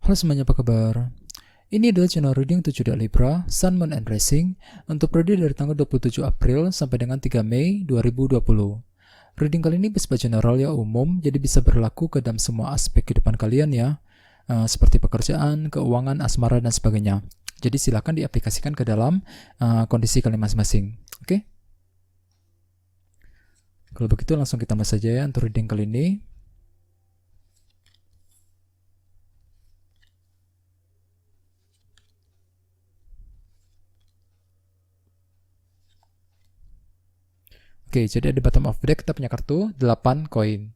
Halo semuanya, apa kabar? Ini adalah channel reading 7 Libra, Sun, Moon, and Rising untuk periode dari tanggal 27 April sampai dengan 3 Mei 2020. Reading kali ini bersifat general ya, umum, jadi bisa berlaku ke dalam semua aspek kehidupan kalian ya, seperti pekerjaan, keuangan, asmara, dan sebagainya. Jadi silakan diaplikasikan ke dalam kondisi kalian masing-masing. Oke? Kalau begitu langsung kita mulai saja ya untuk reading kali ini. Oke, jadi di bottom of the deck kita punya kartu 8 koin.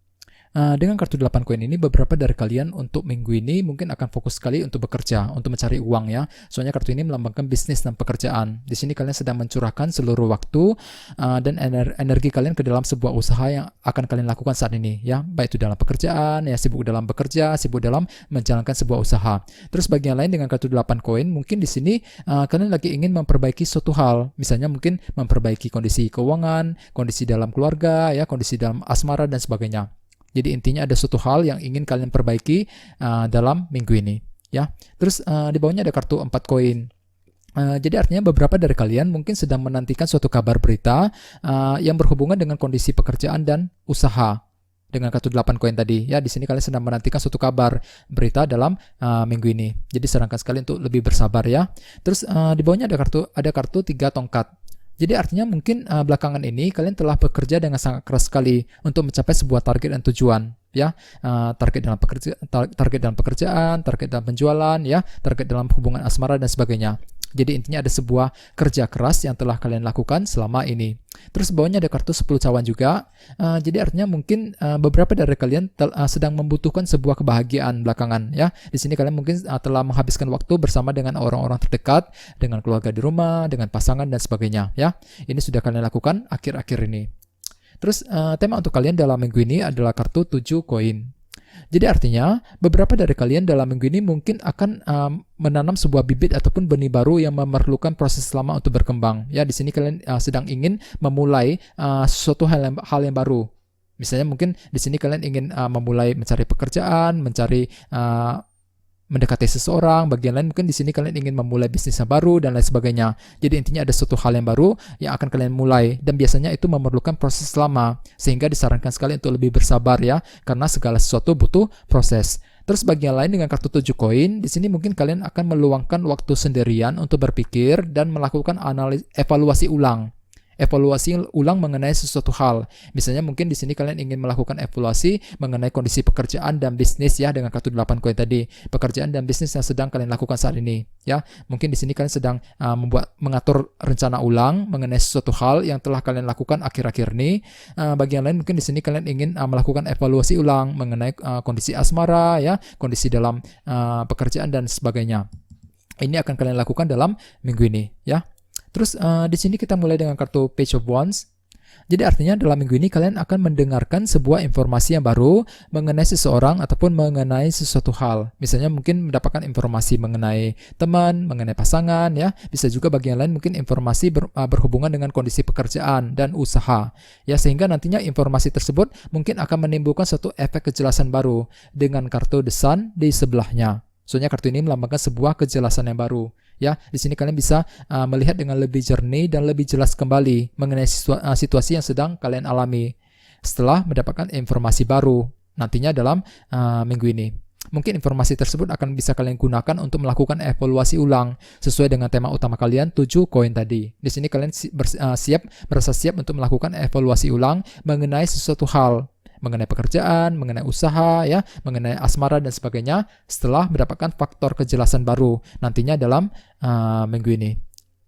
Dengan kartu 8 koin ini, beberapa dari kalian untuk minggu ini mungkin akan fokus sekali untuk bekerja, untuk mencari uang ya. Soalnya kartu ini melambangkan bisnis dan pekerjaan. Di sini kalian sedang mencurahkan seluruh waktu dan energi kalian ke dalam sebuah usaha yang akan kalian lakukan saat ini ya. Baik itu dalam pekerjaan, ya sibuk dalam bekerja, sibuk dalam menjalankan sebuah usaha. Terus bagi yang lain dengan kartu 8 koin, mungkin di sini kalian lagi ingin memperbaiki suatu hal. Misalnya mungkin memperbaiki kondisi keuangan, kondisi dalam keluarga, ya, kondisi dalam asmara dan sebagainya. Jadi intinya ada suatu hal yang ingin kalian perbaiki dalam minggu ini, ya. Terus di bawahnya ada kartu 4 koin. Jadi artinya beberapa dari kalian mungkin sedang menantikan suatu kabar berita yang berhubungan dengan kondisi pekerjaan dan usaha. Dengan kartu 8 koin tadi, ya, di sini kalian sedang menantikan suatu kabar berita dalam minggu ini. Jadi sarankan sekali untuk lebih bersabar ya. Terus di bawahnya ada kartu 3 tongkat. Jadi artinya mungkin belakangan ini kalian telah bekerja dengan sangat keras sekali untuk mencapai sebuah target dan tujuan, ya. Target dalam pekerjaan, target dalam penjualan, ya, target dalam hubungan asmara dan sebagainya. Jadi intinya ada sebuah kerja keras yang telah kalian lakukan selama ini. Terus bawahnya ada kartu 10 cawan juga. Jadi artinya mungkin beberapa dari kalian sedang membutuhkan sebuah kebahagiaan belakangan ya. Di sini kalian mungkin telah menghabiskan waktu bersama dengan orang-orang terdekat, dengan keluarga di rumah, dengan pasangan dan sebagainya ya. Ini sudah kalian lakukan akhir-akhir ini. Terus tema untuk kalian dalam minggu ini adalah kartu 7 koin. Jadi artinya beberapa dari kalian dalam minggu ini mungkin akan menanam sebuah bibit ataupun benih baru yang memerlukan proses lama untuk berkembang. Ya, di sini kalian sedang ingin memulai sesuatu hal yang baru. Misalnya mungkin di sini kalian ingin memulai mencari pekerjaan, mendekati seseorang. Bagian lain mungkin di sini kalian ingin memulai bisnis yang baru dan lain sebagainya. Jadi intinya ada suatu hal yang baru yang akan kalian mulai, dan biasanya itu memerlukan proses lama, sehingga disarankan sekali untuk lebih bersabar ya, karena segala sesuatu butuh proses. Terus bagian lain dengan kartu 7 koin, di sini mungkin kalian akan meluangkan waktu sendirian untuk berpikir dan melakukan evaluasi ulang mengenai sesuatu hal. Misalnya mungkin di sini kalian ingin melakukan evaluasi mengenai kondisi pekerjaan dan bisnis ya, dengan kartu 8 koin tadi. Pekerjaan dan bisnis yang sedang kalian lakukan saat ini ya. Mungkin di sini kalian sedang mengatur rencana ulang mengenai sesuatu hal yang telah kalian lakukan akhir-akhir ini. Bagian lain mungkin di sini kalian ingin melakukan evaluasi ulang mengenai kondisi asmara ya, kondisi dalam pekerjaan dan sebagainya. Ini akan kalian lakukan dalam minggu ini ya. Terus di sini kita mulai dengan kartu Page of Wands. Jadi artinya dalam minggu ini kalian akan mendengarkan sebuah informasi yang baru mengenai seseorang ataupun mengenai sesuatu hal. Misalnya mungkin mendapatkan informasi mengenai teman, mengenai pasangan ya. Bisa juga bagian lain mungkin informasi berhubungan dengan kondisi pekerjaan dan usaha. Ya, sehingga nantinya informasi tersebut mungkin akan menimbulkan suatu efek kejelasan baru dengan kartu The Sun di sebelahnya. Soalnya kartu ini melambangkan sebuah kejelasan yang baru. Ya, di sini kalian bisa melihat dengan lebih jernih dan lebih jelas kembali mengenai situasi yang sedang kalian alami setelah mendapatkan informasi baru nantinya dalam minggu ini. Mungkin informasi tersebut akan bisa kalian gunakan untuk melakukan evaluasi ulang sesuai dengan tema utama kalian 7 koin tadi. Di sini kalian merasa siap untuk melakukan evaluasi ulang mengenai sesuatu hal, mengenai pekerjaan, mengenai usaha, ya, mengenai asmara dan sebagainya setelah mendapatkan faktor kejelasan baru nantinya dalam minggu ini.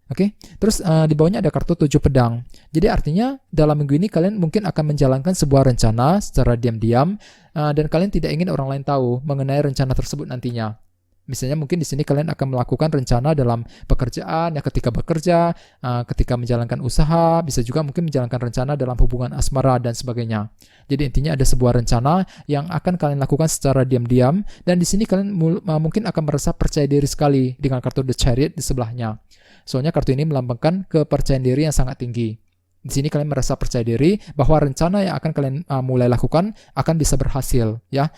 Oke, terus di bawahnya ada kartu 7 pedang. Jadi artinya dalam minggu ini kalian mungkin akan menjalankan sebuah rencana secara diam-diam dan kalian tidak ingin orang lain tahu mengenai rencana tersebut nantinya. Misalnya mungkin di sini kalian akan melakukan rencana dalam pekerjaan ya, ketika bekerja, ketika menjalankan usaha, bisa juga mungkin menjalankan rencana dalam hubungan asmara dan sebagainya. Jadi intinya ada sebuah rencana yang akan kalian lakukan secara diam-diam, dan di sini kalian mungkin akan merasa percaya diri sekali dengan kartu The Chariot di sebelahnya. Soalnya kartu ini melambangkan kepercayaan diri yang sangat tinggi. Di sini kalian merasa percaya diri bahwa rencana yang akan kalian mulai lakukan akan bisa berhasil ya.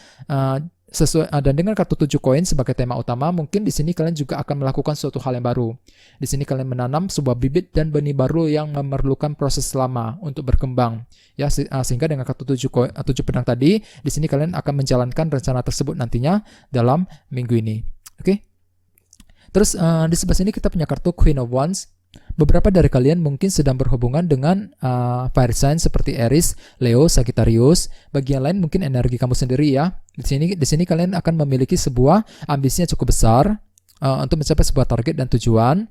dan dengan kartu 7 koin sebagai tema utama, mungkin di sini kalian juga akan melakukan suatu hal yang baru. Di sini kalian menanam sebuah bibit dan benih baru yang memerlukan proses lama untuk berkembang. Ya, sehingga dengan kartu 7 pedang tadi, di sini kalian akan menjalankan rencana tersebut nantinya dalam minggu ini. Oke. Terus di sebelah sini kita punya kartu Queen of Wands. Beberapa dari kalian mungkin sedang berhubungan dengan fire sign seperti Aries, Leo, Sagittarius. Bagi yang lain mungkin energi kamu sendiri ya. Di sini kalian akan memiliki sebuah ambisinya cukup besar untuk mencapai sebuah target dan tujuan.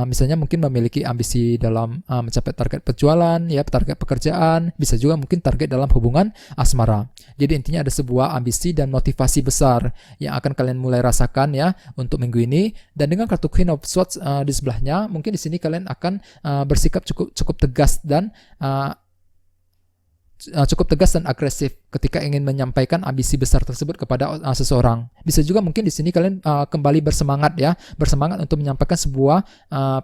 Misalnya mungkin memiliki ambisi dalam mencapai target penjualan, ya, target pekerjaan, bisa juga mungkin target dalam hubungan asmara. Jadi intinya ada sebuah ambisi dan motivasi besar yang akan kalian mulai rasakan ya untuk minggu ini. Dan dengan kartu Queen of Swords di sebelahnya, mungkin di sini kalian akan bersikap cukup tegas dan agresif ketika ingin menyampaikan ambisi besar tersebut kepada seseorang. Bisa juga mungkin di sini kalian kembali bersemangat untuk menyampaikan sebuah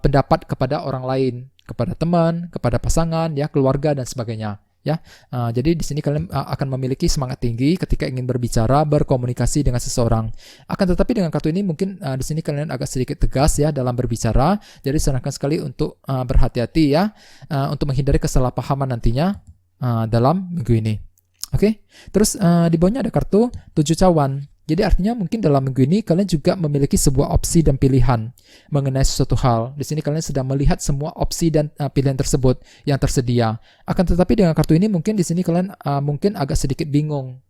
pendapat kepada orang lain, kepada teman, kepada pasangan, ya, keluarga dan sebagainya. Ya, jadi di sini kalian akan memiliki semangat tinggi ketika ingin berbicara, berkomunikasi dengan seseorang. Akan tetapi dengan kartu ini mungkin di sini kalian agak sedikit tegas ya dalam berbicara. Jadi sarankan sekali untuk berhati-hati ya, untuk menghindari kesalahpahaman nantinya dalam minggu ini. Oke. Terus di bawahnya ada kartu 7 cawan. Jadi artinya mungkin dalam minggu ini kalian juga memiliki sebuah opsi dan pilihan mengenai sesuatu hal. Di sini kalian sedang melihat semua opsi dan pilihan tersebut yang tersedia. Akan tetapi dengan kartu ini mungkin di sini kalian mungkin agak sedikit bingung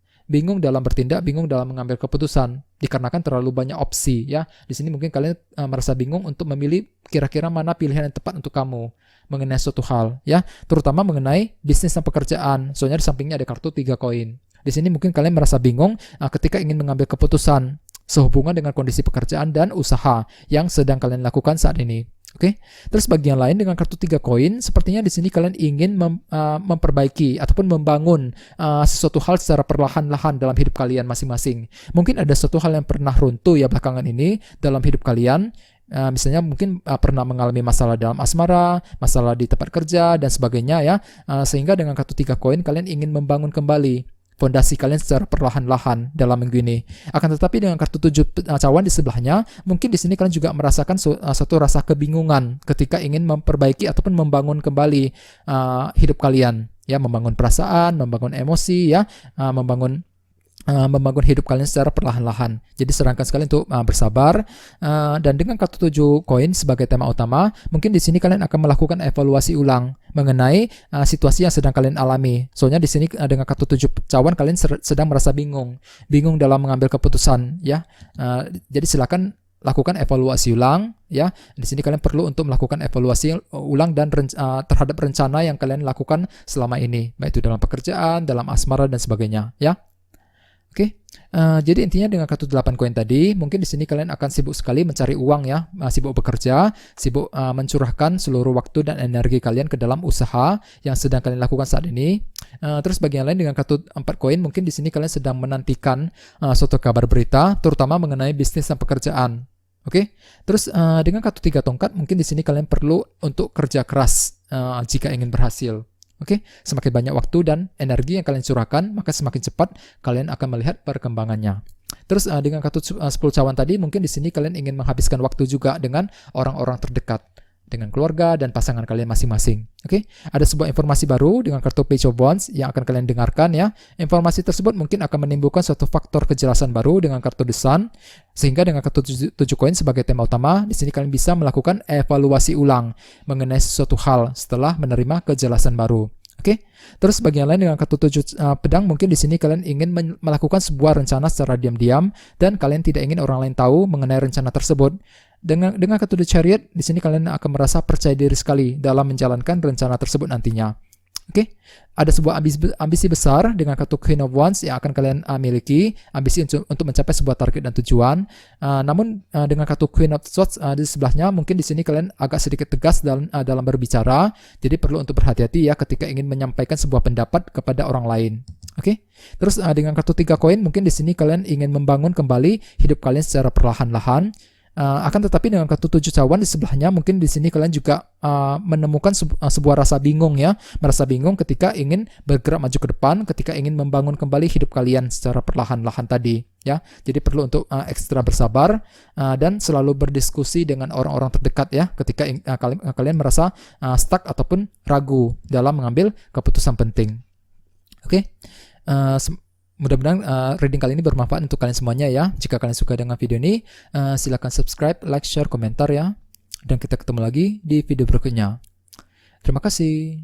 dalam bertindak, bingung dalam mengambil keputusan dikarenakan terlalu banyak opsi ya. Di sini mungkin kalian merasa bingung untuk memilih kira-kira mana pilihan yang tepat untuk kamu mengenai suatu hal ya, terutama mengenai bisnis dan pekerjaan. Soalnya di sampingnya ada kartu 3 koin. Di sini mungkin kalian merasa bingung ketika ingin mengambil keputusan sehubungan dengan kondisi pekerjaan dan usaha yang sedang kalian lakukan saat ini. Oke. Terus bagian lain dengan kartu 3 koin, sepertinya di sini kalian ingin memperbaiki ataupun membangun sesuatu hal secara perlahan-lahan dalam hidup kalian masing-masing. Mungkin ada sesuatu hal yang pernah runtuh ya belakangan ini dalam hidup kalian. Misalnya mungkin pernah mengalami masalah dalam asmara, masalah di tempat kerja dan sebagainya ya. Sehingga dengan kartu 3 koin kalian ingin membangun kembali fondasi kalian secara perlahan-lahan dalam minggu ini. Akan tetapi dengan kartu 7 cawan di sebelahnya, mungkin di sini kalian juga merasakan satu rasa kebingungan ketika ingin memperbaiki ataupun membangun kembali hidup kalian, ya, membangun perasaan, membangun emosi, ya, membangun hidup kalian secara perlahan-lahan. Jadi sarankan sekali untuk bersabar. Dan dengan kartu 7 koin sebagai tema utama, mungkin di sini kalian akan melakukan evaluasi ulang mengenai situasi yang sedang kalian alami. Soalnya di sini dengan kartu 7 cawan kalian sedang merasa bingung dalam mengambil keputusan, ya. Jadi silakan lakukan evaluasi ulang, ya. Di sini kalian perlu untuk melakukan evaluasi ulang dan terhadap rencana yang kalian lakukan selama ini, baik itu dalam pekerjaan, dalam asmara dan sebagainya, ya. Oke, jadi intinya dengan kartu 8 koin tadi, mungkin di sini kalian akan sibuk sekali mencari uang ya, sibuk bekerja, sibuk mencurahkan seluruh waktu dan energi kalian ke dalam usaha yang sedang kalian lakukan saat ini. Terus bagian lain dengan kartu 4 koin, mungkin di sini kalian sedang menantikan suatu kabar berita, terutama mengenai bisnis dan pekerjaan. Oke, terus dengan kartu 3 tongkat, mungkin di sini kalian perlu untuk kerja keras jika ingin berhasil. Oke, semakin banyak waktu dan energi yang kalian curahkan, maka semakin cepat kalian akan melihat perkembangannya. Terus dengan kartu 10 cawan tadi, mungkin di sini kalian ingin menghabiskan waktu juga dengan orang-orang terdekat, dengan keluarga dan pasangan kalian masing-masing. Oke, ada sebuah informasi baru dengan kartu Page of Wands yang akan kalian dengarkan ya. Informasi tersebut mungkin akan menimbulkan suatu faktor kejelasan baru dengan kartu The Sun, sehingga dengan kartu 7 koin sebagai tema utama, di sini kalian bisa melakukan evaluasi ulang mengenai sesuatu hal setelah menerima kejelasan baru. Oke, terus bagian lain dengan kartu 7 pedang, mungkin di sini kalian ingin melakukan sebuah rencana secara diam-diam dan kalian tidak ingin orang lain tahu mengenai rencana tersebut. Dengan kartu The Chariot, di sini kalian akan merasa percaya diri sekali dalam menjalankan rencana tersebut nantinya. Oke, ada sebuah ambisi besar dengan kartu Queen of Wands yang akan kalian miliki, ambisi untuk mencapai sebuah target dan tujuan. Namun dengan kartu Queen of Swords di sebelahnya, mungkin di sini kalian agak sedikit tegas dalam berbicara. Jadi perlu untuk berhati-hati ya ketika ingin menyampaikan sebuah pendapat kepada orang lain. Oke, terus dengan kartu 3 koin, mungkin di sini kalian ingin membangun kembali hidup kalian secara perlahan-lahan. Akan tetapi dengan kartu 7 cawan di sebelahnya, mungkin di sini kalian juga menemukan sebuah rasa bingung ya, merasa bingung ketika ingin bergerak maju ke depan, ketika ingin membangun kembali hidup kalian secara perlahan-lahan tadi ya. Jadi perlu untuk ekstra bersabar dan selalu berdiskusi dengan orang-orang terdekat ya, ketika kalian merasa stuck ataupun ragu dalam mengambil keputusan penting. Oke. Mudah-mudahan reading kali ini bermanfaat untuk kalian semuanya ya. Jika kalian suka dengan video ini, silakan subscribe, like, share, komentar ya. Dan kita ketemu lagi di video berikutnya. Terima kasih.